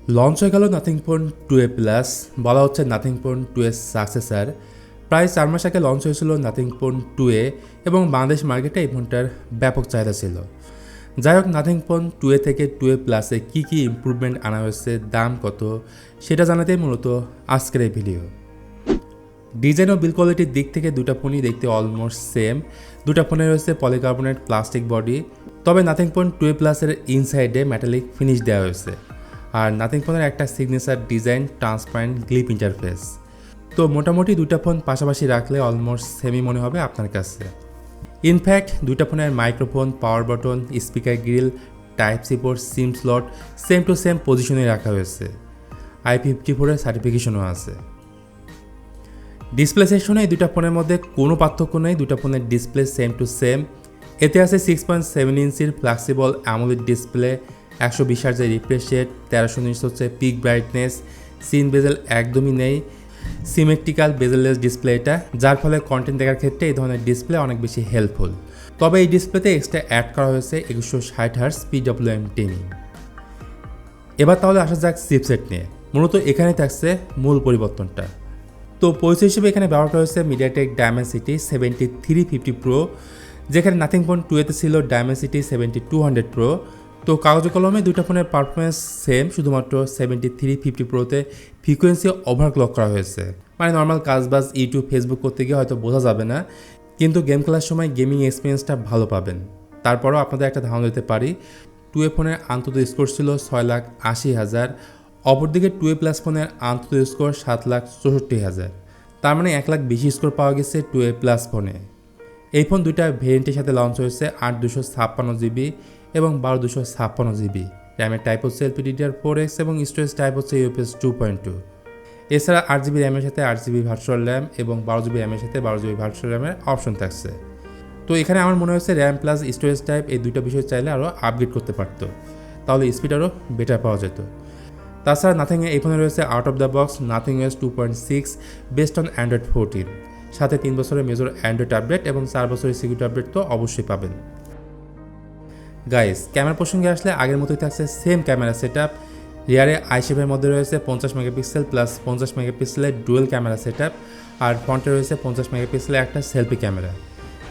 Launch হয়ে গেল nothing phone 2A plus, বলা হচ্ছে নাথিং ফোন 2A সাকসেসার। প্রায় 4 মাস আগে লঞ্চ হয়েছিল নাথিং ফোন 2A এবং বাংলাদেশ মার্কেটে এই ফোনটার ব্যাপক চাহিদা ছিল। যাই হোক, নাথিং ফোন 2A থেকে 2A প্লাসে কী কী ইমপ্রুভমেন্ট আনা হয়েছে, দাম কত, সেটা জানাতেই মূলত আজকের এই ভিডিও। ডিজাইন ও বিল কোয়ালিটির দিক থেকে দুটা ফোনই দেখতে অলমোস্ট সেম। দুটা ফোনে রয়েছে পলিকার্বনেট প্লাস্টিক বডি, তবে নাথিং ফোন 2A প্লাসের ইনসাইডে মেটালিক ফিনিশ দেওয়া হয়েছে। আর নাথিং ফোনের একটা সিগনেচার ডিজাইন ট্রান্সপারেন্ট গ্লিপ ইন্টারফেস। তো মোটামুটি দুইটা ফোন পাশাপাশি রাখলে অলমোস্ট সেমই মনে হবে আপনার কাছে। ইনফ্যাক্ট দুইটা ফোনের microphone, power button, speaker grill, type C port, SIM slot same to same পজিশনে রাখা হয়েছে। I54 সার্টিফিকেশনও আছে। ডিসপ্লে সেকশনে এই দুটা ফোনের মধ্যে কোনো পার্থক্য নেই, দুটা ফোনের ডিসপ্লে সেম টু সেম। এতে আছে 6.7 ইঞ্চির ফ্লেক্সিবল অ্যামোলেড ডিসপ্লে, 120 হার্জের রিফ্রেশ রেট, 1319 হচ্ছে পিক ব্রাইটনেস, সিন বেজেল একদমই নেই, সিমেট্রিক্যাল বেজেললেস ডিসপ্লে এটা, যার ফলে কন্টেন্ট দেখার ক্ষেত্রে এই ধরনের ডিসপ্লে অনেক বেশি হেল্পফুল। তবে এই ডিসপ্লেতে এক্সট্রা অ্যাড করা হয়েছে 2160 হার্জ PWM টিমিং। এবার তাহলে আসা যাক চিপসেট নিয়ে। মূলত এখানে থাকছে মূল পরিবর্তনটা। তো পরিচয় হিসেবে এখানে ব্যবহার করা হয়েছে মিডিয়াটেক ডায়মেনসিটি 7350 প্রো, যেখানে নাথিং ফোন 2A-তে ছিল ডায়মেনসিটি 7200 প্রো। তো কাগজে কলমে দুইটা ফোনের পারফরমেন্স সেম, শুধুমাত্র 7350 প্রোতে ফ্রিকোয়েন্সি ওভারক্লক করা হয়েছে। মানে নর্মাল কাজবাজ ইউটিউব ফেসবুক করতে গিয়ে হয়তো বোঝা যাবে না, কিন্তু গেম খেলার সময় গেমিং এক্সপিরিয়েন্সটা ভালো পাবেন। তারপরও আপনাদের একটা ধারণা দিতে পারি, 2A ফোনের আন্তত স্কোর ছিল 6,80,000, অপরদিকে 2A প্লাস ফোনের আন্তত স্কোর 7,64,000। তার মানে 1 লাখ বেশি স্কোর পাওয়া গেছে 2A প্লাস ফোনে। এই ফোন দুইটা ভেরিয়েন্টের সাথে লঞ্চ হয়েছে 8/256 জিবি এবং 12/256 জিবি। র্যামের টাইপ হচ্ছে LPDDR4X এবং স্টোরেজ টাইপ হচ্ছে UFS 2.2। এছাড়া 8 জিবি র্যামের সাথে 8 জিবি ভার্চুয়াল র্যাম এবং 12 জিবি র্যামের সাথে 12 জিবি ভার্চুয়াল র্যামের অপশন থাকছে। তো এখানে আমার মনে হয়েছে র্যাম প্লাস স্টোরেজ টাইপ এই দুইটা বিষয় চাইলে আরও আপগ্রেড করতে পারতো, তাহলে স্পিড আরও বেটার পাওয়া যেত। তাছাড়া নাথিংয়ে এই ফোনে রয়েছে out of the box Nothing OS 2.6 based on Android 14, সাথে 3 বছরের মেজর অ্যান্ড্রয়েড আপডেট এবং 4 বছরের সিকিউরিটি আপডেট তো অবশ্যই পাবেন। গাইস, ক্যামেরা প্রসঙ্গে আসলে আগের মতোই থাকছে সেম ক্যামেরা সেট আপ। রিয়ারে i7-এর মধ্যে রয়েছে 50 মেগাপিক্সেল প্লাস 50 মেগাপিক্সেলের ডুয়েল ক্যামেরা সেট আপ, আর ফ্রন্টে রয়েছে 50 মেগাপিক্সেলের একটা সেলফি ক্যামেরা,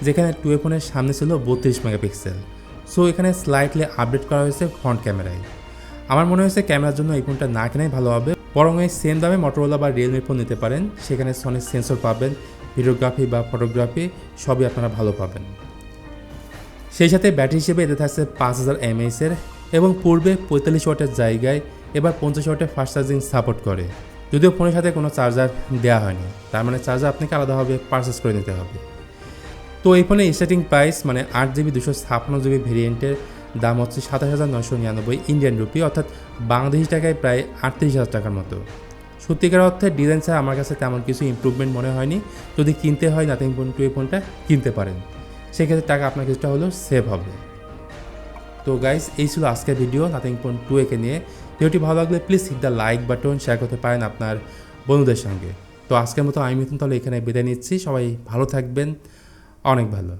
যেখানে 2A ফোনের সামনে ছিল 32 মেগাপিক্সেল। সো এখানে স্লাইটলি আপডেট করা হয়েছে ফ্রন্ট ক্যামেরায়। আমার মনে হয়েছে ক্যামেরার জন্য এই ফোনটা না কেনাই ভালো হবে, বরং এই সেম দামে মোটরোলা বা রিয়েলমি ফোন নিতে পারেন। সেখানে সনির সেন্সর পাবেন, ভিডিওগ্রাফি বা ফটোগ্রাফি সবই আপনারা ভালো পাবেন। সেই সাথে ব্যাটারি হিসেবে এতে থাকছে 5000 mAh-এর এবং পূর্বে 45 ওয়াটের জায়গায় এবার 50 ওয়াটের ফাস্ট চার্জিং সাপোর্ট করে। যদিও ফোনের সাথে কোনো চার্জার দেওয়া হয়নি, তার মানে চার্জার আপনাকে আলাদাভাবে পারচেস করে নিতে হবে। তো এই ফোনের স্টার্টিং প্রাইস মানে 8 জিবি 256 জিবি ভেরিয়েন্টের দাম হচ্ছে 27,999 ইন্ডিয়ান রুপি, অর্থাৎ বাংলাদেশি টাকায় প্রায় 38,000 টাকার মতো। সত্যিকার অর্থে ডিজাইন ছাড়া আমার কাছে তেমন কিছু ইমপ্রুভমেন্ট মনে হয়নি। যদি কিনতে হয় নাথিং ফোন 2A ফোনটা কিনতে পারেন, সেক্ষেত্রে টাকা আপনার কিছুটা হলেও সেভ হবে। তো গাইস, এই ছিল আজকের ভিডিও নাথিং ফোন 2A-কে নিয়ে। ভিডিওটি ভালো লাগলে please hit the like button, share করতে পারেন আপনার বন্ধুদের সঙ্গে। তো আজকের মতো আমি মিথুন তাহলে এখানে বিদায় নিচ্ছি। সবাই ভালো থাকবেন, অনেক ভালো।